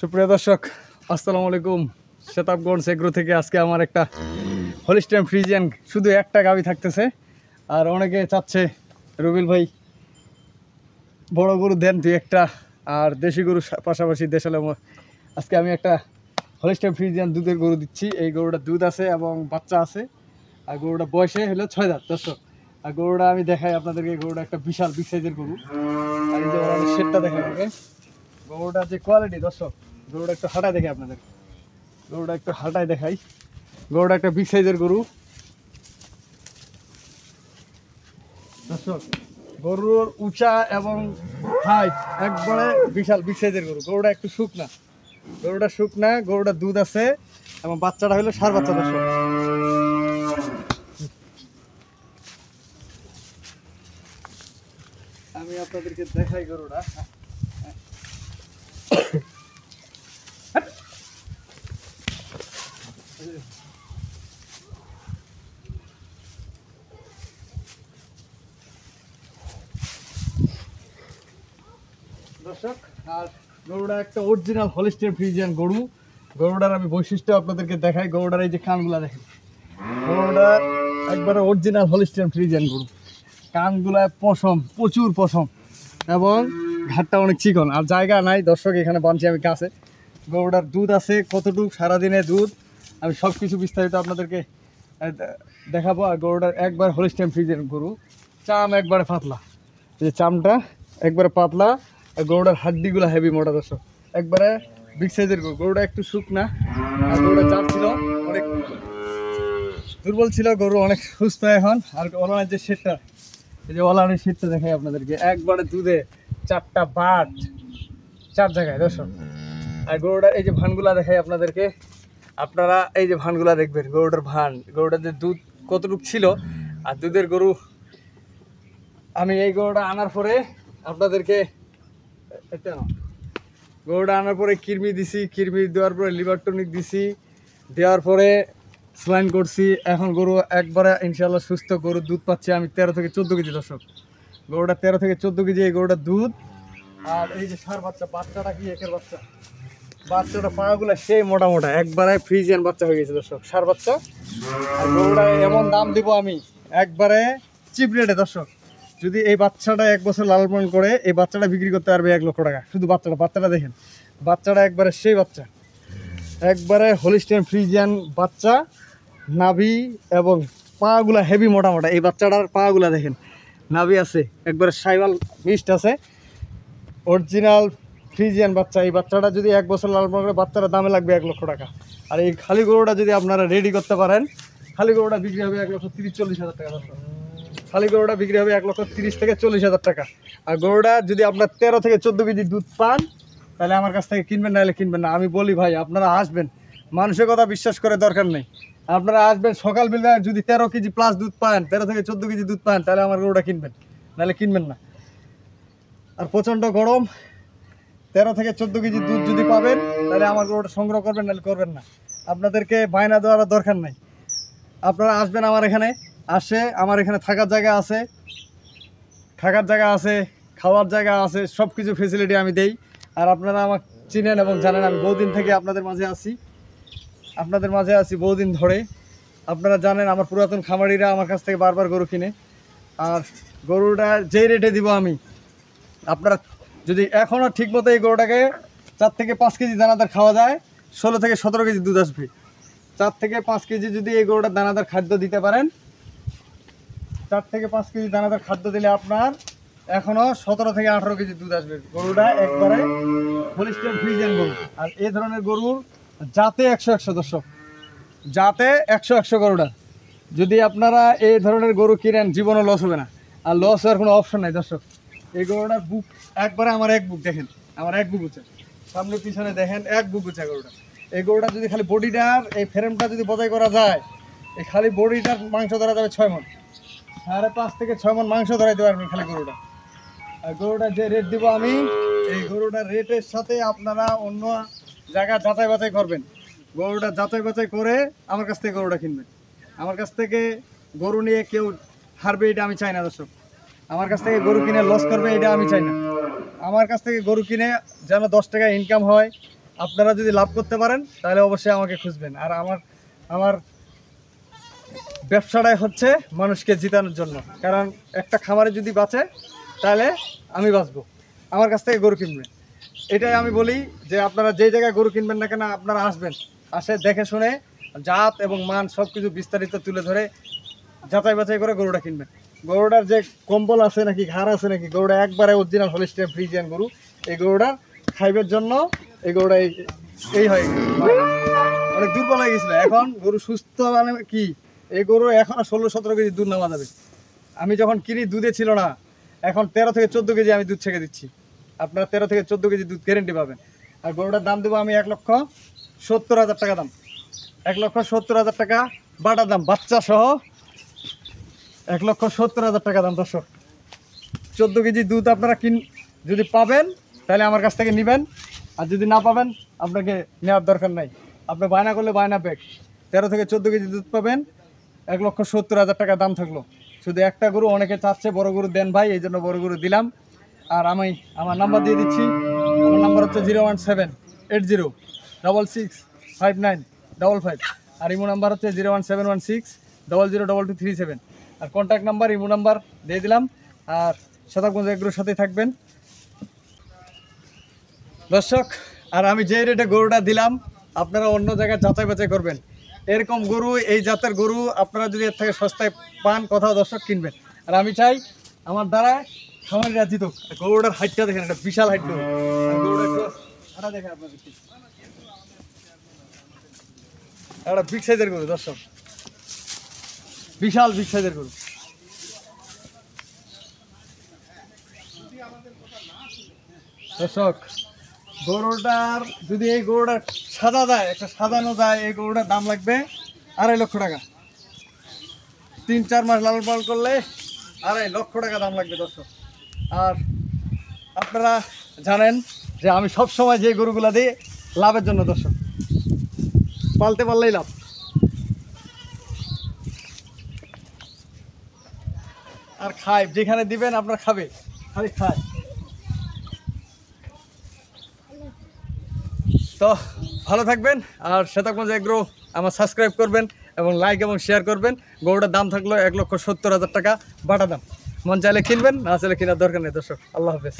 সুপ্রিয় দর্শক, আসসালামু আলাইকুম। শতাবগঞ্জ এগ্রো থেকে আজকে আমার একটা হলিস্টাইন ফ্রিজিয়ান শুধু একটা গাভী থাকতেছে। আর অনেকে চাচ্ছে রুবেল ভাই বড় গরু দেন দুই একটা, আর দেশি গরু পাশাপাশি দেশালে। আজকে আমি একটা হলিস্টাইন ফ্রিজিয়ান দুধের গরু দিচ্ছি। এই গরুটা দুধ আছে এবং বাচ্চা আছে, আর গরুটা বয়সে হলো 6 দাঁত। দর্শক, আর গরুটা আমি দেখাই আপনাদেরকে। গরুটা একটা বিশাল বিগ সাইজের গরু। আর এই যে শেডটা দেখাই আমাকে। গরুটার যে কোয়ালিটি দর্শক, গরুটা একটু হাঁটায় দেখে আপনাদের। গরুটা একটু হাঁটায় দেখাই। গরুটা একটা বিগ সাইজের গরু দর্শক। গরুর উঁচা এবং হাইট একবারে বিশাল বিগ সাইজের গরু। গরুটা একটু শুকনা, গরুটা শুকনা। গরুটা দুধ আছে এবং বাচ্চাটা হলো ষাঁড় বাচ্চা দর্শক। আমি আপনাদেরকে দেখাই গরুটা। দর্শক, আর গরুটা একটা অরিজিনাল হলিস্টাইন ফ্রিজিয়ান গরু। গরুটার আমি বৈশিষ্ট্য আপনাদেরকে দেখাই। গরুটার এই যে কানগুলা দেখেন, গরুটা একবারে অরিজিনাল হলিস্টাইন ফ্রিজিয়ান গরু। কানগুলা পশম, প্রচুর পশম, এবং ঘাটটা অনেক চিকন। আর জায়গা নাই দর্শক, এখানে বানছি আমি কাছে। গরুটার দুধ আছে কতটুকু, সারাদিনে দুধ আমি সব কিছু বিস্তারিত আপনাদেরকে দেখাবো। আর গরুটার একবার হলিস্টাইন ফ্রিজিয়ান গরু, চাম একবারে পাতলা। এই যে চামটা একবারে পাতলা, আর গরুটার হাড্ডিগুলো হেভি মোটা দর্শক। একবারে বিগ সাইজের গরু। গরুটা একটু শুকনা, আর গরুটা চাপ ছিল অনেক দুর্বল ছিল। গরু অনেক সুস্থ এখন। আর ওলানের যে শেডটা, এই যে ওলানের শেডটা দেখাই আপনাদেরকে। একবারে দুধে 4টা বাট 4 জায়গায় দর্শক। আর গরুটার এই যে ভানগুলা দেখাই আপনাদেরকে। আপনারা এই যে ভানগুলা দেখবেন, গরুটার ভান, গরুটার যে দুধ কতটুকু ছিল। আর দুধের গরু আমি এই গরুটা আনার পরে আপনাদেরকে গরুটা আনার পরে কিরমি দিছি। কিরমি দেওয়ার পরে লিভার টনিক দিছি, দেওয়ার পরে স্লাইন করছি। এখন গরু একবারে ইনশাল্লাহ সুস্থ। গরু দুধ পাচ্ছে আমি 13 থেকে 14 কেজি দর্শক। গরুটা 13 থেকে 14 কেজি এই গরুটার দুধ। আর এই যে ষাঁড় বাচ্চা, বাচ্চাটা কি একের বাচ্চা। বাচ্চাটা পাগুলো সেই মোটা মোটা, একবারে ফ্রিজিয়ান বাচ্চা হয়ে গেছে দর্শক, ষাঁড় বাচ্চা। আর গরুটা এমন দাম দিব আমি একবারে চিপ রেটে দর্শক। যদি এই বাচ্চাটা 1 বছর লালন পালন করে, এই বাচ্চাটা বিক্রি করতে পারবে 1 লক্ষ টাকা। শুধু বাচ্চাটা দেখেন, বাচ্চাটা একবারে সেই বাচ্চা, একবারে হলিস্টাইন ফ্রিজিয়ান বাচ্চা। নাভি এবং পাগুলা হেভি মোটা মোটা। এই বাচ্চাটার পাগুলা দেখেন, নাভি আছে একবারে সাইওয়াল মিক্সড আছে, অরিজিনাল ফ্রিজিয়ান বাচ্চা। এই বাচ্চাটা যদি 1 বছর লালন পালন করে, বাচ্চাটার দামে লাগবে 1 লক্ষ টাকা। আর এই খালি গরুটা যদি আপনারা রেডি করতে পারেন, খালি গরুটা বিক্রি হবে 1,30,40,000 টাকা দর্শক। খালি গরুটা বিক্রি হবে 1,30,000 থেকে 40,000 টাকা। আর গরুটা যদি আপনার 13 থেকে 14 কেজি দুধ পান, তাহলে আমার কাছ থেকে কিনবেন, নাহলে কিনবেন না। আমি বলি ভাই, আপনারা আসবেন, মানুষের কথা বিশ্বাস করে দরকার নেই। আপনারা আসবেন সকালবেলা, যদি 13 কেজি প্লাস দুধ পান, 13 থেকে 14 কেজি দুধ পান, তাহলে আমার গরুটা কিনবেন, নাহলে কিনবেন না। আর প্রচণ্ড গরম, 13 থেকে 14 কেজি দুধ যদি পাবেন, তাহলে আমার গরুটা সংগ্রহ করবেন, নাহলে করবেন না। আপনাদেরকে বায়না দেওয়ার দরকার নেই। আপনারা আসবেন আমার এখানে। আমার এখানে থাকার জায়গা আছে, খাওয়ার জায়গা আছে, সব কিছু ফেসিলিটি আমি দেই। আর আপনারা আমাকে চিনেন এবং জানেন, আমি বহুদিন থেকে আপনাদের মাঝে আছি বহুদিন ধরে। আপনারা জানেন, আমার পুরাতন খামারিরা আমার কাছ থেকে বারবার গরু কিনে। আর গরুটা যেই রেটে দিব আমি, আপনারা যদি এখনও ঠিকমতো এই গরুটাকে 4 থেকে 5 কেজি দানাদার খাওয়া যায়, 16 থেকে 17 কেজি দুধ আসবে। 4 থেকে 5 কেজি যদি এই গরুটার দানাদার খাদ্য দিতে পারেন, 4 থেকে 5 কেজি দানাদার খাদ্য দিলে আপনার এখনও 17 থেকে 18 কেজি দুধ আসবে। গরুটা একবারে হলিস্টাইন ফ্রিজিয়ান গরু। আর এই ধরনের গরুর জাতে 100 দর্শক, জাতে 100 গরুটা। যদি আপনারা এই ধরনের গরু কিনেন, জীবনও লস হবে না। আর লস হওয়ার কোনো অপশন নাই দর্শক। এই গরুটার বুক একবারে আমার 1 বুক দেখেন, আমার 1 বুক উঁচা। সামনে পিছনে দেখেন 1 বুক উঁচা গরুটা। এই গরুটা যদি খালি বডিটার এই ফ্রেমটা যদি বজায় করা যায়, এই খালি বডিটার মাংস ধরা যাবে 6 মণ, 5.5 থেকে 6 মণ মাংস ধরাইতে পারবেন খালি গরুটা। আর গরুটা যে রেট দিব আমি, এই গরুটার রেটের সাথে আপনারা অন্য জায়গা যাচাই বাছাই করবেন। গরুটা যাচাই বাছাই করে আমার কাছ থেকে গরুটা কিনবেন। আমার কাছ থেকে গরু নিয়ে কেউ হারবে এটা আমি চাই না দর্শক। আমার কাছ থেকে গরু কিনে লস করবে এটা আমি চাই না। আমার কাছ থেকে গরু কিনে যেন 10 টাকা ইনকাম হয়, আপনারা যদি লাভ করতে পারেন তাহলে অবশ্যই আমাকে খুঁজবেন। আর আমার ব্যবসাটাই হচ্ছে মানুষকে জিতানোর জন্য, কারণ একটা খামারে যদি বাঁচে তাহলে আমি বাঁচবো, আমার কাছ থেকে গরু কিনবেন। এটাই আমি বলি যে আপনারা যেই জায়গায় গরু কিনবেন না কেন আপনারা আসবেন, দেখে শুনে জাত এবং মান সব কিছু বিস্তারিত তুলে ধরে যাচাই বাছাই করে গরুটা কিনবেন। গরুটার যে কম্বল আছে নাকি ঘাড় আছে নাকি, গরুটা একবারে অরিজিনাল হলিস্টিয়ান ফ্রিজিয়ান গরু। এই গরুটা খাইবের জন্য এই গরুটা এই হয়ে গেছে, অনেক দুর্বল হয়ে গেছিল। এখন গরু সুস্থ, মানে কি এই গরু এখন 16-17 কেজি দুধ নামা যাবে। আমি যখন কিনি দুধে ছিল না, এখন 13 থেকে 14 কেজি আমি দুধ ছেঁকে দিচ্ছি। আপনারা 13 থেকে 14 কেজি দুধ গ্যারেন্টি পাবেন। আর গরুটার দাম দেবো আমি 1,70,000 টাকা দাম, 1,70,000 টাকা বাটার দাম, বাচ্চা সহ 1,70,000 টাকা দাম। দর্শক 14 কেজি দুধ আপনারা যদি পাবেন তাহলে আমার কাছ থেকে নেবেন, আর যদি না পাবেন আপনাকে নেওয়ার দরকার নাই। আপনি বায়না করলে বায়না ব্যাগ 13 থেকে 14 কেজি দুধ পাবেন, 1,70,000 টাকা দাম থাকলো। শুধু একটা গরু, অনেকে চাচ্ছে বড় গরু দেন ভাই, এই জন্য বড় গরু দিলাম। আর আমি আমার নাম্বার দিয়ে দিচ্ছি, আমার নাম্বার হচ্ছে 01780665955, আর ইমো নাম্বার হচ্ছে 01716002237, আর কন্ট্যাক্ট নাম্বার ইমো নাম্বার দিয়ে দিলাম। আর শতাবগঞ্জ এগ্রোর সাথে থাকবেন দর্শক। আর আমি যে রেটে গরুটা দিলাম আপনারা অন্য জায়গায় যাচাই বাছাই করবেন। এরকম গরু, এই জাতের গরু আপনারা যদি এর থেকে সস্তায় পান, কোথাও দর্শক কিনবেন। আর আমি চাই আমার দ্বারা খামারিরা জিতুক। গরুটার হাইটটা দেখেন, একটা বিশাল হাইট গরু। গরুটা একটু দেখেন আপনাদের, একটা বিগ সাইজের গরু দর্শক, বিশাল বিগ সাইজের গরু। দর্শক গরুটার যদি এই গরুটার সাদা যায়, একটা সাজানো যায়, এই গরুটার দাম লাগবে 2.5 লক্ষ টাকা। 3-4 মাস লালন পালন করলে 2.5 লক্ষ টাকা দাম লাগবে দর্শক। আর আপনারা জানেন যে আমি সব সময় যে গরুগুলা দিই লাভের জন্য দর্শক, পালতে পারলেই লাভ। আর খায়, যেখানে দিবেন আপনার খাবে, খালি খায়। তো ভালো থাকবেন, আর শতাবগঞ্জ এগ্রো আমার সাবস্ক্রাইব করবেন এবং লাইক এবং শেয়ার করবেন। গরুটার দাম থাকলো 1,70,000 টাকা বাটা দাম। মন চাইলে কিনবেন, না চাইলে কেনার দরকার নেই দর্শক। আল্লাহ হাফেজ।